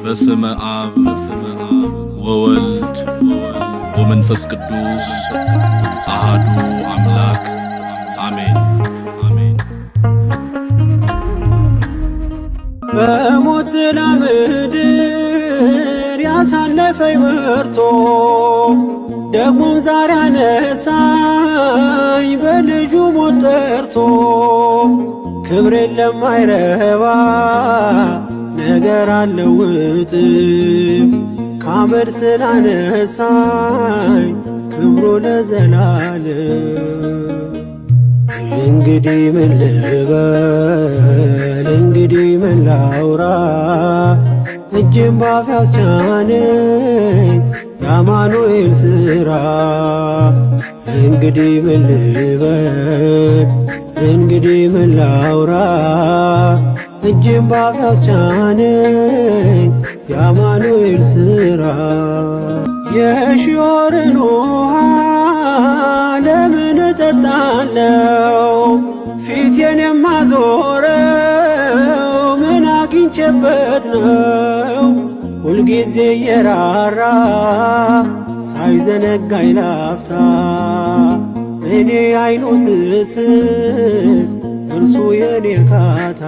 በስመ አብ ወወልድ ወመንፈስ ቅዱስ አሐዱ አምላክ አሜን። በሞት ጥላ ምድር ያሳለፈኝ መርቶ ደግሞም ዛሬ አነሳኝ በልጁ ሞት ጠርቶ ክብሬን ለማይረባ ነገር አልለውጥም ከአመድ ስላነሳኝ ክብሩ ለዘላለም። እንግዲህ ምን ልበል እንግዲህ ምን ላውራ እጅም ባፍ ያስቻነኝ የአማኑኤል ሥራ። እንግዲህ ምን ልበል እንግዲህ ምን ላውራ እጅም ባፍ ያስቻነኝ የአማኑኤል ሥራ። የሺዮርን ውሃ ለምን እጠጣለው ፊቴን የማዞረው ምን አግኝቼበት ነው? ሁልጊዜ የራራ ሳይዘነጋኝ ላፍታ እኔ አይኑ ስስት እርሱ የኔ እርካታ።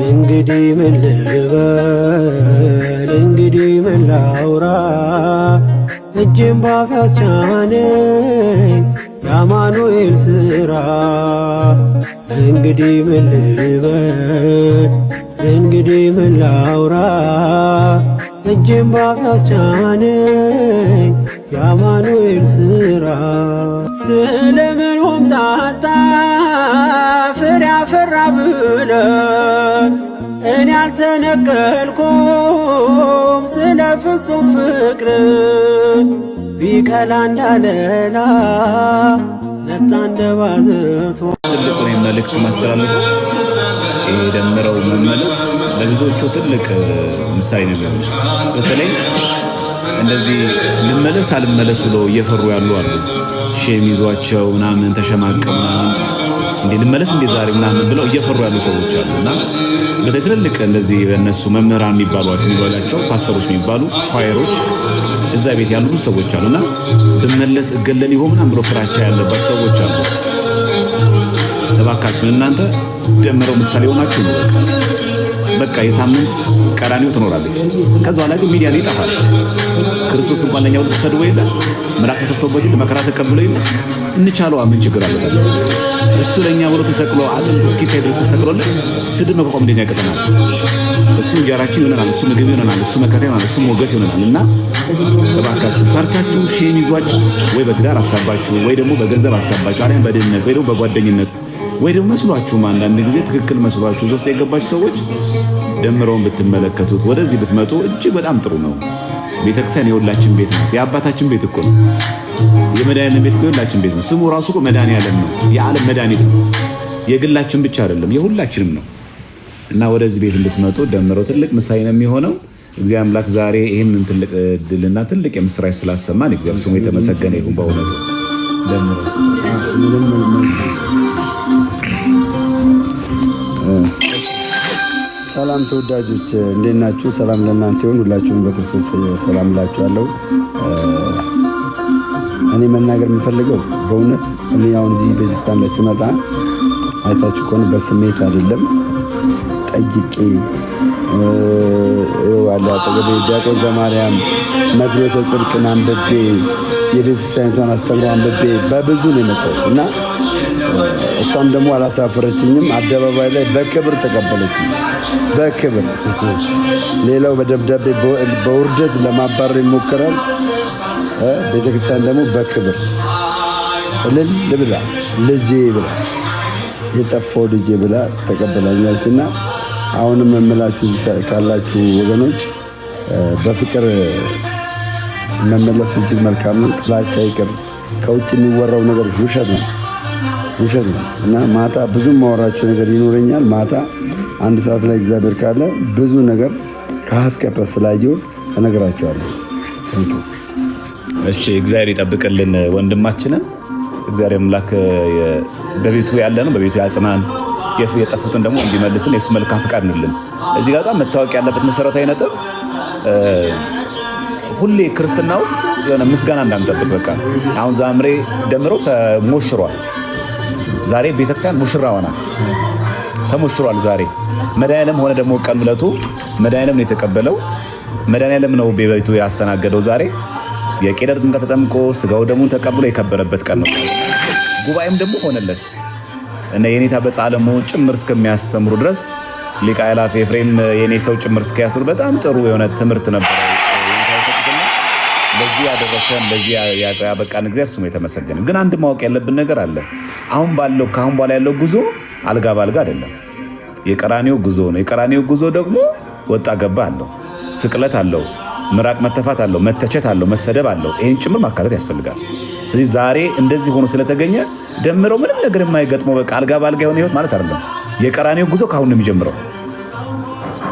እንግዲህ ምን ልበል እንግዲህ ምን ላውራ እጅም ባፍ ያስቻነኝ የአማኑኤል ሥራ። እንግዲህ ምን ልበል እንግዲህ ምን ላውራ እጅም ባፍ ያስቻነኝ የአማኑኤል ሥራ። ስለምን ሆምጣጣ ፍሬ አፈራ ብለህ እኔ አልተነቀልኩም ስለ ፍጹም ፍቅር ቢቀላ እንዳለላ ነጣ እንደባዘቶ ትልቁን መልእክት ማስተላለፍ ይሄ ደምረው መመለስ ለብዙዎቹ ትልቅ ምሳሌ ነው። በተለይ እንደዚህ ልመለስ አልመለስ ብሎ እየፈሩ ያሉ አሉ። ሼም ይዟቸው ምናምን ተሸማቀው ምናምን እንዴ ልመለስ እንዴ ዛሬ ምናምን ብለው እየፈሩ ያሉ ሰዎች አሉና በትልልቅ እንደዚህ በእነሱ መምህራን የሚባሏቸው ፓስተሮች የሚባሉ ኳየሮች እዛ ቤት ያሉ ሰዎች አሉና ብመለስ እገለል ይሆን ምናምን ብሎ ፍራቻ ያለባቸው ሰዎች አሉ። ተባካችሁ እናንተ ደምረው ምሳሌ ሆናችሁ ነው። በቃ የሳምንት ቀራኒው ትኖራለች። ከዛ በኋላ ግን ሚዲያ ላይ ይጠፋል። ክርስቶስ እንኳን ለኛ ወደ ተሰድቦ የለ ምራቅ ተፈቶበት መከራ ተቀብሎ የለ እንቻለው ምን ችግር አለ? እሱ ለኛ ብሎ ተሰቅሎ አጥንት እስኪታይ ድረስ ተሰቅሎልን ስድብ መቆም እንደኛ ያቀተናል። እሱ እንጀራችን ይሆናል፣ እሱ ምግብ ይሆናል፣ እሱ መከታ ይሆናል፣ እሱ ሞገስ ይሆናል። እና ተባካችሁ ፈርታችሁ ሼም ይዟችሁ ወይ በትዳር አሳባችሁ ወይ ደግሞ በገንዘብ አሳባችሁ አሪያን በድህነት ወይ ደግሞ በጓደኝነት ወይ ደግሞ መስሏችሁ አንዳንድ ጊዜ ትክክል መስሏችሁ ውስጥ የገባችሁ ሰዎች ደምረውን ብትመለከቱት ወደዚህ ብትመጡ እጅግ በጣም ጥሩ ነው። ቤተክርስቲያን የሁላችን ቤት ነው። የአባታችን ቤት እኮ ነው። የመድኃኒዓለም ቤት እኮ የሁላችን ቤት ነው። ስሙ ራሱ እኮ መድኃኒዓለም ነው። የዓለም መድኃኒት ነው። የግላችን ብቻ አይደለም፣ የሁላችንም ነው። እና ወደዚህ ቤት እንድትመጡ ደምረው ትልቅ ምሳሌ ነው የሚሆነው። እግዚአብሔር አምላክ ዛሬ ይህንን ትልቅ ድልና ትልቅ የምስራች ስላሰማን እግዚአብሔር ስሙ የተመሰገነ ይሁን። በእውነቱ ደምረው ሰላም ተወዳጆች እንዴት ናችሁ? ሰላም ለእናንተ ይሁን። ሁላችሁም በክርስቶስ ሰላም እላችኋለሁ። እኔ መናገር የምፈልገው በእውነት እኔ አሁን እዚህ ቤተክርስቲያን ላይ ስመጣ አይታችሁ ከሆነ በስሜት አይደለም ጠይቄ ዋላ አጠገቤ ዲያቆን ዘማርያም መግቢያተ ጽድቅን አንብቤ የቤተክርስቲያኒቷን አስተምሮ አንብቤ በብዙ ነው የመጣው እና እሷም ደግሞ አላሳፈረችኝም። አደባባይ ላይ በክብር ተቀበለችኝ። በክብር ሌላው በደብዳቤ በውርደት ለማባረር ይሞክራል። ቤተክርስቲያን ደግሞ በክብር እልል ብላ ልጄ ብላ የጠፋው ልጄ ብላ ተቀበላኛለችና አሁንም የምላችሁ ካላችሁ ወገኖች በፍቅር መመለስ እጅግ መልካም ነው። ጥላቻ ይቅር። ከውጭ የሚወራው ነገር ውሸት ነው እና ማታ ብዙ ማወራቸው ነገር ይኖረኛል። ማታ 1 ሰዓት ላይ እግዚአብሔር ካለ ብዙ ነገር ከሐስቀፈ ስላየሁት ተነግራቸዋለሁ። እሺ እግዚአብሔር ይጠብቅልን ወንድማችንን። እግዚአብሔር አምላክ በቤቱ ያለ ነው፣ በቤቱ ያጽናን። የጠፉትን ደግሞ እንዲመልስን የሱ መልካም ፍቃድ እንልን። እዚህ ጋር በጣም መታወቅ ያለበት መሰረታዊ ነጥብ ሁሌ ክርስትና ውስጥ የሆነ ምስጋና እንዳንጠብቅ። በቃ አሁን ዛምሬ ደምረው ተሞሽሯል። ዛሬ ቤተክርስቲያን ሙሽራ ሆና ተሞሽሯል። ዛሬ መድኃኒዓለም ሆነ ደግሞ ቀን ምለቱ መድኃኒዓለም ነው የተቀበለው። መድኃኒዓለም ነው በቤቱ ያስተናገደው። ዛሬ የቄደር ጥምቀት ተጠምቆ ስጋው ደሙን ተቀብሎ የከበረበት ቀን ነው። ጉባኤም ደግሞ ሆነለት እና የኔታ በጻለሙ ጭምር እስከሚያስተምሩ ድረስ ሊቀ አእላፍ ኤፍሬም የኔ ሰው ጭምር እስኪያስሩ በጣም ጥሩ የሆነ ትምህርት ነበር። ለዚህ ያደረሰን ለዚህ ያበቃን እግዚአብሔር ስሙ የተመሰገነ። ግን አንድ ማወቅ ያለብን ነገር አለ። አሁን ካሁን በኋላ ያለው ጉዞ አልጋ ባልጋ አይደለም። የቀራኒዮ ጉዞ ነው። የቀራኒዮ ጉዞ ደግሞ ወጣ ገባ አለው፣ ስቅለት አለው፣ ምራቅ መተፋት አለው፣ መተቸት አለው፣ መሰደብ አለው። ይሄን ጭምር ማካተት ያስፈልጋል። ስለዚህ ዛሬ እንደዚህ ሆኖ ስለተገኘ ደምረው ምንም ነገር የማይገጥመው በቃ አልጋ ባልጋ የሆነ ህይወት ማለት አይደለም። የቀራኒዮ ጉዞ ካሁን ነው የሚጀምረው።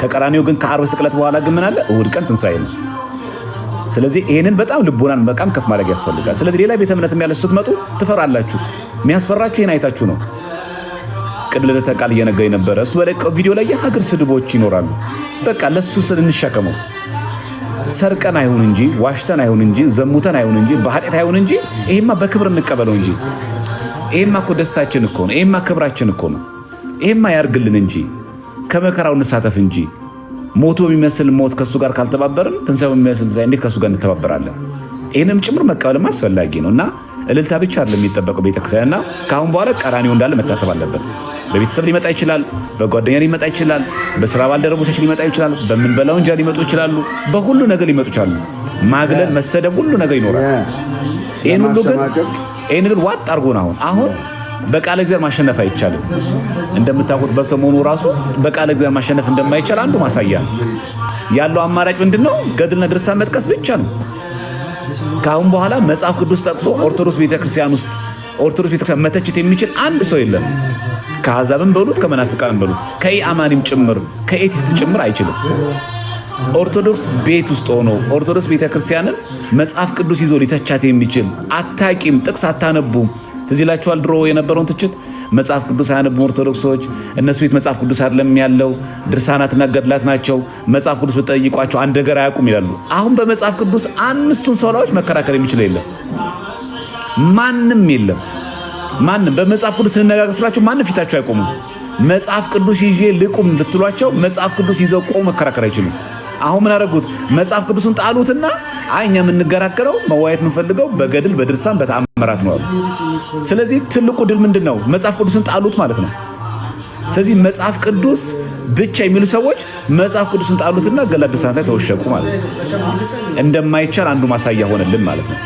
ከቀራኒዮ ግን ከዓርብ ስቅለት በኋላ ግን ምን አለ? እሑድ ቀን ትንሣኤ ነው። ስለዚህ ይሄንን በጣም ልቦናን በጣም ከፍ ማድረግ ያስፈልጋል። ስለዚህ ሌላ ቤተ እምነት ያለ ስትመጡ ትፈራላችሁ። የሚያስፈራችሁ ይሄን አይታችሁ ነው። ቅድም ለተቃል እየነገረኝ ነበረ። እሱ በለቀው ቪዲዮ ላይ የሀገር ስድቦች ይኖራሉ። በቃ ለሱ ስል እንሸከመው። ሰርቀን አይሁን እንጂ ዋሽተን አይሁን እንጂ ዘሙተን አይሁን እንጂ በኃጢአት አይሁን እንጂ ይሄማ በክብር እንቀበለው እንጂ ይሄማ እኮ ደስታችን እኮ ነው። ይሄማ ክብራችን እኮ ነው። ይሄማ ያርግልን እንጂ ከመከራው እንሳተፍ እንጂ ሞቶ የሚመስል ሞት ከሱ ጋር ካልተባበርን ትንሣኤው የሚመስል ትንሣኤ እንዴት ከሱ ጋር እንተባበራለን? ይሄንም ጭምር መቀበልም አስፈላጊ ነው እና እልልታ ብቻ አይደለም የሚጠበቀው ቤተክርስቲያን እና ከአሁን በኋላ ቀራኒዮ እንዳለ መታሰብ አለበት። በቤተሰብ ሊመጣ ይችላል፣ በጓደኛ ሊመጣ ይችላል፣ በስራ ባልደረቦቻችን ሊመጣ ይችላል፣ በምንበላው እንጀራ ሊመጡ ይችላሉ፣ በሁሉ ነገር ሊመጡ ይችላሉ። ማግለል፣ መሰደብ፣ ሁሉ ነገር ይኖራል። ይሄን ግን ዋጥ አድርጎን አሁን በቃለ እግዚአብሔር ማሸነፍ አይቻልም። እንደምታውቁት በሰሞኑ ራሱ በቃለ እግዚአብሔር ማሸነፍ እንደማይቻል አንዱ ማሳያ ነው። ያለው አማራጭ ምንድነው? ገድልና ድርሳን መጥቀስ ብቻ ነው። ካሁን በኋላ መጽሐፍ ቅዱስ ጠቅሶ ኦርቶዶክስ ቤተክርስቲያን ውስጥ ኦርቶዶክስ ቤተክርስቲያን መተችት የሚችል አንድ ሰው የለም። ከአሕዛብም በሉት ከመናፍቃንም በሉት ከኢአማኒም ጭምር ከኤቲስት ጭምር አይችልም። ኦርቶዶክስ ቤት ውስጥ ሆኖ ኦርቶዶክስ ቤተክርስቲያንን መጽሐፍ ቅዱስ ይዞ ሊተቻት የሚችል አታቂም፣ ጥቅስ አታነቡም። ትዝ ይላችኋል ድሮ የነበረውን ትችት። መጽሐፍ ቅዱስ አያነቡም ኦርቶዶክሶች፣ እነሱ ቤት መጽሐፍ ቅዱስ አይደለም ያለው፣ ድርሳናትና ገድላት ናቸው፣ መጽሐፍ ቅዱስ ብትጠይቋቸው አንድ ነገር አያውቁም ይላሉ። አሁን በመጽሐፍ ቅዱስ አምስቱን ሶላዎች መከራከር የሚችል የለም፣ ማንም የለም። ማንም በመጽሐፍ ቅዱስ እንነጋገር ስላቸው ማንም ፊታቸው አይቆሙም። መጽሐፍ ቅዱስ ይዤ ልቁም ብትሏቸው መጽሐፍ ቅዱስ ይዘው ቆም መከራከር አይችሉም። አሁን ምን አደረጉት? መጽሐፍ ቅዱስን ጣሉትና እኛ የምንገራከረው መዋየት የምንፈልገው በገድል በድርሳን በተአምራት ነው። ስለዚህ ትልቁ ድል ምንድነው? መጽሐፍ ቅዱስን ጣሉት ማለት ነው። ስለዚህ መጽሐፍ ቅዱስ ብቻ የሚሉ ሰዎች መጽሐፍ ቅዱስን ጣሉትና ገድላት ድርሳናት ላይ ተወሸቁ ማለት ነው። እንደማይቻል አንዱ ማሳያ ሆነልን ማለት ነው።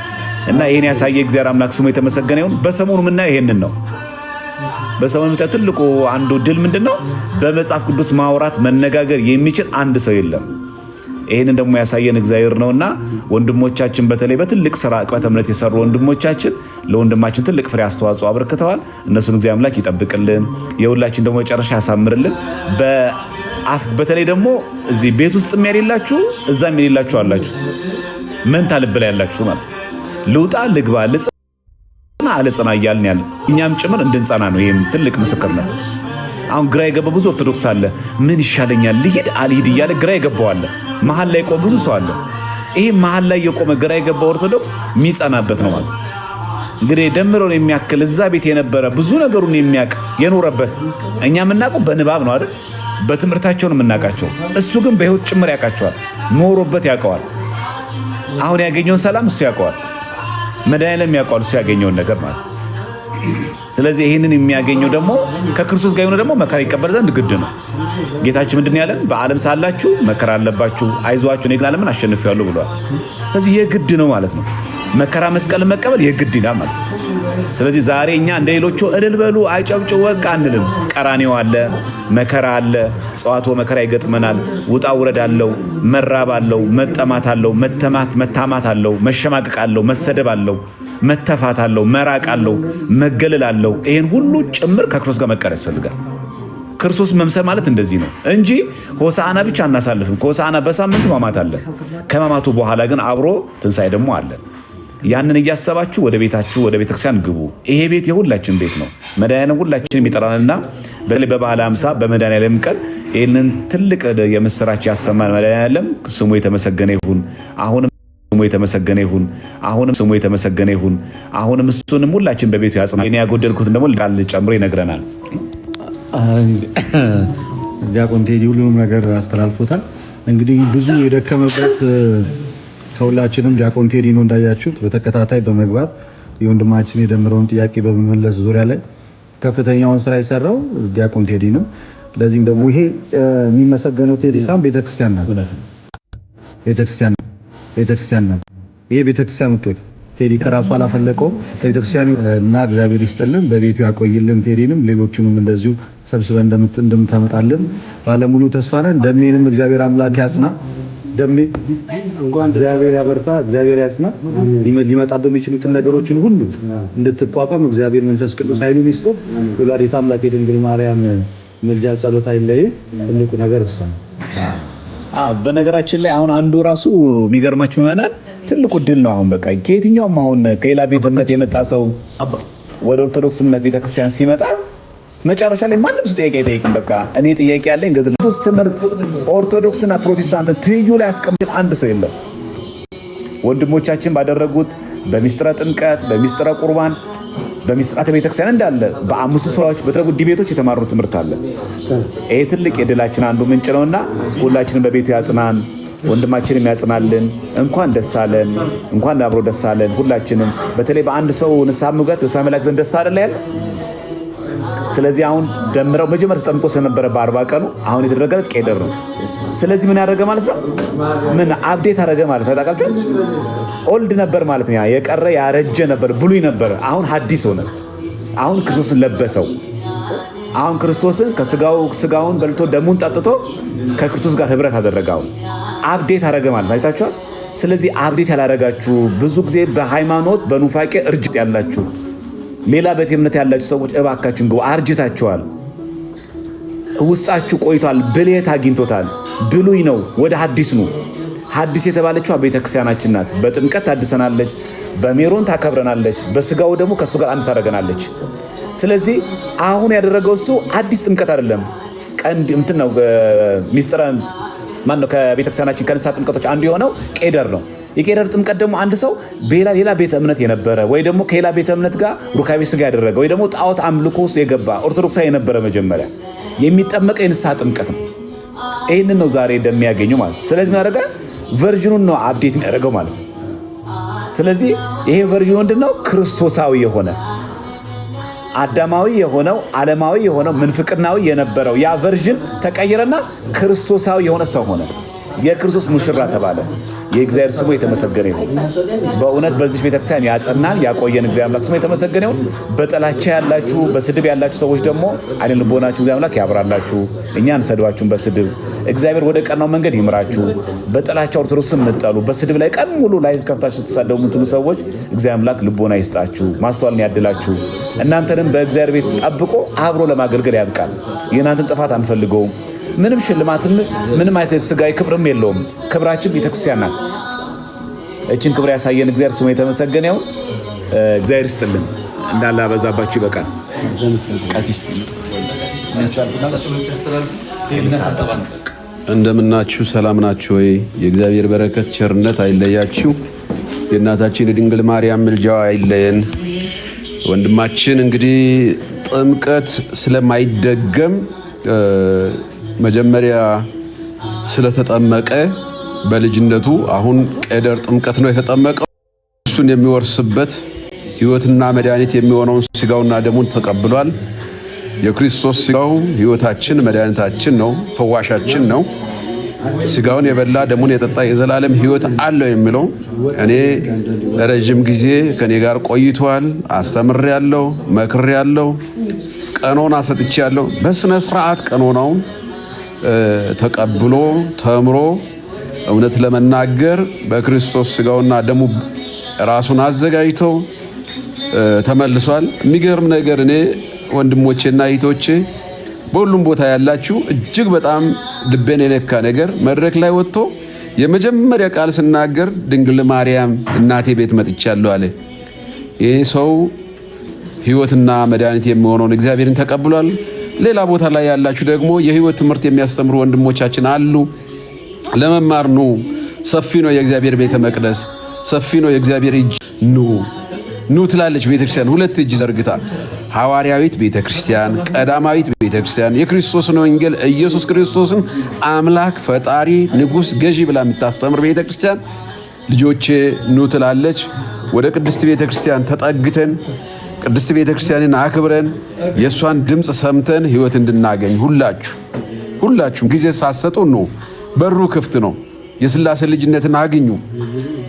እና ይሄን ያሳየ እግዚአብሔር አምላክ ስሙ የተመሰገነ ይሁን። በሰሞኑ ምናየው ይሄንን ነው። በሰሞኑ ትልቁ አንዱ ድል ምንድነው? በመጽሐፍ ቅዱስ ማውራት መነጋገር የሚችል አንድ ሰው የለም። ይሄንን ደግሞ ያሳየን እግዚአብሔር ነውና ወንድሞቻችን በተለይ በትልቅ ስራ ዕቅበተ እምነት የሰሩ ወንድሞቻችን ለወንድማችን ትልቅ ፍሬ አስተዋጽኦ አበርክተዋል። እነሱን እግዚአብሔር አምላክ ይጠብቅልን፣ የሁላችን ደግሞ መጨረሻ ያሳምርልን። በተለይ ደግሞ እዚህ ቤት ውስጥ የሌላችሁ እዛም የሌላችሁ አላችሁ፣ መንታ ልብ ላይ ያላችሁ ማለት ልውጣ ልግባ ልጽና አልጽና እያልን ያለ እኛም ጭምር እንድንጸና ነው። ይሄም ትልቅ ምስክርነት። አሁን ግራ የገባ ብዙ ኦርቶዶክስ አለ። ምን ይሻለኛል ልሂድ አልሂድ እያለ ግራ የገባው አለ። መሀል ላይ ቆም ብዙ ሰው አለ። ይሄ መሀል ላይ የቆመ ግራ የገባው ኦርቶዶክስ የሚጸናበት ነው ማለት እንግዲህ ደምረውን የሚያክል እዛ ቤት የነበረ ብዙ ነገሩን የሚያውቅ የኖረበት እኛ የምናውቀው በንባብ ነው አይደል? በትምህርታቸው ነው የምናውቃቸው። እሱ ግን በህይወት ጭምር ያውቃቸዋል፣ ኖሮበት ያውቀዋል። አሁን ያገኘውን ሰላም እሱ ያውቀዋል፣ መድኃኒዓለም ያውቀዋል እሱ ያገኘውን ነገር ማለት። ስለዚህ ይህንን የሚያገኘው ደግሞ ከክርስቶስ ጋር የሆነ ደግሞ መከራ ይቀበል ዘንድ ግድ ነው። ጌታችን ምንድን ያለን? በዓለም ሳላችሁ መከራ አለባችሁ፣ አይዟችሁ እኔ ግን ዓለምን አሸንፌአለሁ ብሏል። ስለዚህ የግድ ነው ማለት ነው። መከራ መስቀልን መቀበል የግድ ይላል ማለት ነው። ስለዚህ ዛሬ እኛ እንደ ሌሎቹ እልል በሉ አጨብጭቡ ወቃ አንልም። ቀራኔው አለ፣ መከራ አለ፣ ጽዋቶ መከራ ይገጥመናል። ውጣ ውረድ አለው፣ መራብ አለው፣ መጠማት አለው፣ መታማት አለው፣ መሸማቀቅ አለው፣ መሰደብ አለው፣ መተፋት አለው፣ መራቅ አለው፣ መገለል አለው። ይሄን ሁሉ ጭምር ከክርስቶስ ጋር መቀር ያስፈልጋል። ክርስቶስ መምሰል ማለት እንደዚህ ነው እንጂ ሆሳዕና ብቻ አናሳልፍም። ከሆሳዕና በሳምንቱ ማማት አለ። ከማማቱ በኋላ ግን አብሮ ትንሣኤ ደግሞ አለ። ያንን እያሰባችሁ ወደ ቤታችሁ ወደ ቤተክርስቲያን ግቡ። ይሄ ቤት የሁላችን ቤት ነው። መድኃኒዓለም ሁላችን የሚጠራንና በተለይ በበዓለ ሃምሳ በመድኃኒዓለም ቀን ይህንን ትልቅ የምስራች ያሰማን መድኃኒዓለም ስሙ የተመሰገነ ይሁን። አሁንም ስሙ የተመሰገነ ይሁን። አሁንም ስሙ የተመሰገነ ይሁን። አሁንም እሱንም ሁላችን በቤቱ ያጽናል። እኔ ያጎደልኩትን ደግሞ ቃል ጨምሮ ይነግረናል። ዲያቆን ቴዲ ሁሉንም ነገር አስተላልፎታል። እንግዲህ ብዙ የደከመበት ከሁላችንም ዲያቆን ቴዲ ነው እንዳያችሁት በተከታታይ በመግባት የወንድማችን የደምረውን ጥያቄ በመመለስ ዙሪያ ላይ ከፍተኛውን ስራ የሰራው ዲያቆን ቴዲ ነው። ለዚህም ደግሞ ይሄ የሚመሰገነው ቴዲ ሳም ቤተክርስቲያን ናት። ይሄ ቤተክርስቲያን ምትወት ቴዲ ከራሱ አላፈለቀው ከቤተክርስቲያኑ እና እግዚአብሔር ይስጥልን በቤቱ ያቆይልን። ቴዲንም ሌሎቹንም እንደዚሁ ሰብስበን እንደምታመጣልን ባለሙሉ ተስፋ ነን። ደሜንም እግዚአብሔር አምላክ ያጽና። ደሜ እንኳን እግዚአብሔር ያበርታ፣ እግዚአብሔር ያጽና። ሊመጣብህ የሚችሉትን ነገሮችን ሁሉ እንድትቋቋም እግዚአብሔር መንፈስ ቅዱስ ኃይሉን ይስጥ። ወላዲተ አምላክ የድንግል ማርያም ምልጃ ጸሎት አይለይ። ትልቁ ነገር እሱ ነው። በነገራችን ላይ አሁን አንዱ ራሱ የሚገርማችሁ ይሆናል ትልቁ ድል ነው። አሁን በቃ ከየትኛውም አሁን ከሌላ ቤተ እምነት የመጣ ሰው ወደ ኦርቶዶክስ እምነት ቤተክርስቲያን ሲመጣ መጨረሻ ላይ ማንም ሰው ጥያቄ አይጠይቅም። በቃ እኔ ጥያቄ ያለኝ ገድል ትምህርት ኦርቶዶክስና ፕሮቴስታንት ትይዩ ላይ አስቀምጥ አንድ ሰው የለም። ወንድሞቻችን ባደረጉት በሚስጥረ ጥምቀት፣ በሚስጥረ ቁርባን፣ በሚስጥራተ ቤተክርስቲያን እንዳለ በአምስቱ ሰዎች በተደረጉት ዲቤቶች የተማሩት ትምህርት አለ። ይሄ ትልቅ የድላችን አንዱ ምንጭ ነውና ሁላችንም በቤቱ ያጽናን፣ ወንድማችንም ያጽናልን። እንኳን ደስ አለን፣ እንኳን አብሮ ደስ አለን ሁላችንም። በተለይ በአንድ ሰው ንስሐ መግባት በሰማይ መላእክት ዘንድ ደስታ አይደል ያለ። ስለዚህ አሁን ደምረው መጀመሪያ ተጠምቆ ስለነበረ በ40 ቀኑ አሁን የተደረገለት ቄደር ነው። ስለዚህ ምን ያደረገ ማለት ነው? ምን አፕዴት አደረገ ማለት ነው? ታውቃላችሁ ኦልድ ነበር ማለት ነው። የቀረ ያረጀ ነበር፣ ብሉይ ነበር። አሁን ሐዲስ ሆነ። አሁን ክርስቶስን ለበሰው። አሁን ክርስቶስን ስጋውን በልቶ ደሙን ጠጥቶ ከክርስቶስ ጋር ህብረት አደረገው። አፕዴት አደረገ ማለት አይታችኋል። ስለዚህ አፕዴት ያላደረጋችሁ ብዙ ጊዜ በሃይማኖት በኑፋቄ እርጅት ያላችሁ ሌላ ቤተ እምነት ያላችሁ ሰዎች እባካችሁን ግቡ። አርጅታችኋል። ውስጣችሁ ቆይቷል። ብልየት አግኝቶታል። ብሉይ ነው፣ ወደ ሐዲስ ነው። ሐዲስ የተባለችው ቤተክርስቲያናችን ናት። በጥምቀት ታድሰናለች፣ በሜሮን ታከብረናለች፣ በስጋው ደግሞ ከእሱ ጋር አንድ ታደርገናለች። ስለዚህ አሁን ያደረገው እሱ አዲስ ጥምቀት አይደለም። ቀንድ እንትን ነው ሚስጥረ ማን ነው? ከቤተክርስቲያናችን ከንስሐ ጥምቀቶች አንዱ የሆነው ቄደር ነው። የቄደር ጥምቀት ደግሞ አንድ ሰው ሌላ ቤተ እምነት የነበረ ወይ ደግሞ ከሌላ ቤተ እምነት ጋር ሩካቤ ስጋ ያደረገ ወይ ደግሞ ጣዖት አምልኮ ውስጥ የገባ ኦርቶዶክሳዊ የነበረ መጀመሪያ የሚጠመቀው የንስሐ ጥምቀት ነው። ይህንን ነው ዛሬ እንደሚያገኙ ማለት ነው። ስለዚህ ምን ያደረገ ቨርዥኑን ነው አፕዴት የሚያደርገው ማለት ነው። ስለዚህ ይሄ ቨርዥኑ ምንድነው? ክርስቶሳዊ የሆነ አዳማዊ የሆነው ዓለማዊ የሆነው ምንፍቅናዊ የነበረው ያ ቨርዥን ተቀየረና ክርስቶሳዊ የሆነ ሰው ሆነ። የክርስቶስ ሙሽራ ተባለ። የእግዚአብሔር ስሙ የተመሰገነ ይሁን። በእውነት በዚህ ቤተክርስቲያን ያጸናን ያቆየን እግዚአብሔር አምላክ ስሙ የተመሰገነ ይሁን። በጥላቻ ያላችሁ በስድብ ያላችሁ ሰዎች ደግሞ አይደል ልቦናችሁ እግዚአብሔር አምላክ ያብራላችሁ። እኛን ሰድባችሁን በስድብ እግዚአብሔር ወደ ቀናው መንገድ ይምራችሁ። በጥላቻ ኦርቶዶክስን ምጠሉ በስድብ ላይ ቀን ሙሉ ላይ ከፍታችሁ ተሳደቡ የምትሉ ሰዎች እግዚአብሔር አምላክ ልቦና ይስጣችሁ፣ ማስተዋልን ያድላችሁ። እናንተንም በእግዚአብሔር ቤት ጠብቆ አብሮ ለማገልገል ያብቃል። የእናንተን ጥፋት አንፈልገውም። ምንም ሽልማትም ምንም አይነት ስጋዊ ክብርም የለውም። ክብራችን ቤተክርስቲያን ናት። እችን ክብር ያሳየን እግዚአብሔር ስሙ የተመሰገነ ይሁን። እግዚአብሔር ይስጥልን። እንዳለ አበዛባችሁ ይበቃል። ቀሲስ እንደምናችሁ ሰላም ናችሁ ወይ? የእግዚአብሔር በረከት ቸርነት አይለያችሁ። የእናታችን የድንግል ማርያም ምልጃዋ አይለየን። ወንድማችን እንግዲህ ጥምቀት ስለማይደገም መጀመሪያ ስለተጠመቀ በልጅነቱ አሁን ቄደር ጥምቀት ነው የተጠመቀው። እሱን የሚወርስበት ሕይወትና መድኃኒት የሚሆነውን ስጋውና ደሙን ተቀብሏል። የክርስቶስ ስጋው ሕይወታችን መድኃኒታችን ነው፣ ፈዋሻችን ነው። ስጋውን የበላ ደሙን የጠጣ የዘላለም ሕይወት አለው የሚለው እኔ ረጅም ጊዜ ከኔ ጋር ቆይቷል። አስተምሬያለሁ፣ መክሬያለሁ፣ ቀኖና ሰጥቻለሁ። በስነ ስርዓት ቀኖናውን ተቀብሎ ተምሮ እውነት ለመናገር በክርስቶስ ስጋውና ደሙ ራሱን አዘጋጅቶ ተመልሷል። የሚገርም ነገር እኔ ወንድሞቼና እህቶቼ በሁሉም ቦታ ያላችሁ እጅግ በጣም ልቤን የነካ ነገር መድረክ ላይ ወጥቶ የመጀመሪያ ቃል ስናገር ድንግል ማርያም እናቴ ቤት መጥቻለሁ አለ። ይህ ሰው ሕይወትና መድኃኒት የሚሆነውን እግዚአብሔርን ተቀብሏል። ሌላ ቦታ ላይ ያላችሁ ደግሞ የሕይወት ትምህርት የሚያስተምሩ ወንድሞቻችን አሉ። ለመማር ኑ። ሰፊ ነው የእግዚአብሔር ቤተ መቅደስ፣ ሰፊ ነው የእግዚአብሔር እጅ። ኑ ትላለች ቤተክርስቲያን ሁለት እጅ ዘርግታ። ሐዋርያዊት ቤተክርስቲያን፣ ቀዳማዊት ቤተክርስቲያን የክርስቶስን ወንጌል ኢየሱስ ክርስቶስን አምላክ ፈጣሪ ንጉሥ ገዢ ብላ የምታስተምር ቤተክርስቲያን ልጆቼ ኑ ትላለች። ወደ ቅድስት ቤተክርስቲያን ተጠግተን ቅድስት ቤተክርስቲያንን አክብረን የእሷን ድምፅ ሰምተን ሕይወት እንድናገኝ ሁላችሁም ጊዜ ሳትሰጡ ነው። በሩ ክፍት ነው። የሥላሴ ልጅነትን አግኙ።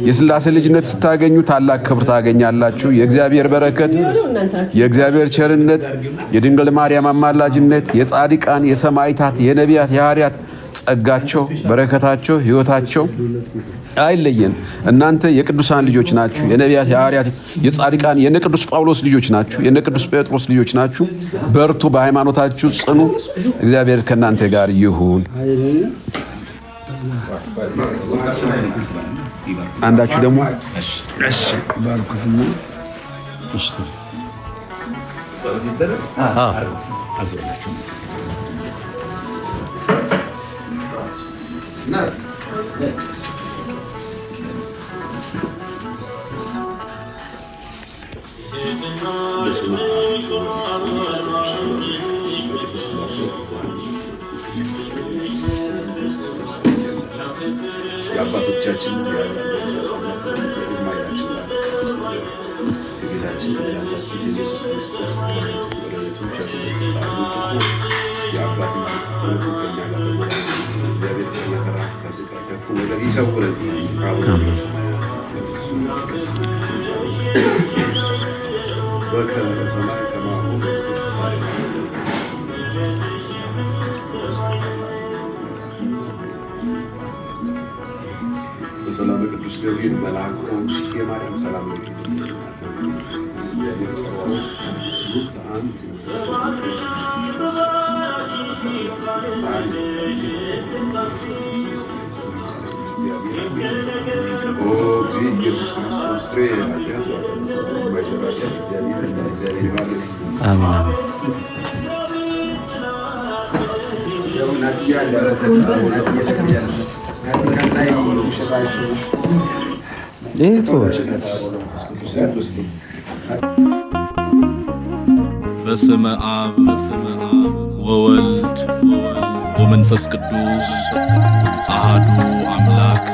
የሥላሴ ልጅነት ስታገኙ ታላቅ ክብር ታገኛላችሁ። የእግዚአብሔር በረከት፣ የእግዚአብሔር ቸርነት፣ የድንግል ማርያም አማላጅነት፣ የጻድቃን፣ የሰማዕታት፣ የነቢያት፣ የሐዋርያት ጸጋቸው፣ በረከታቸው፣ ሕይወታቸው አይለየን። እናንተ የቅዱሳን ልጆች ናችሁ። የነቢያት፣ የሐዋርያት፣ የጻድቃን የነ ቅዱስ ጳውሎስ ልጆች ናችሁ። የነ ቅዱስ ጴጥሮስ ልጆች ናችሁ። በርቱ፣ በሃይማኖታችሁ ጽኑ። እግዚአብሔር ከእናንተ ጋር ይሁን። አንዳችሁ ደግሞ የአባቶቻችን በሰላም ቅዱስ ገብርኤል መልአክ የማርያም ሰላም በስመ አብ ወወልድ ወመንፈስ ቅዱስ አሃዱ አምላክ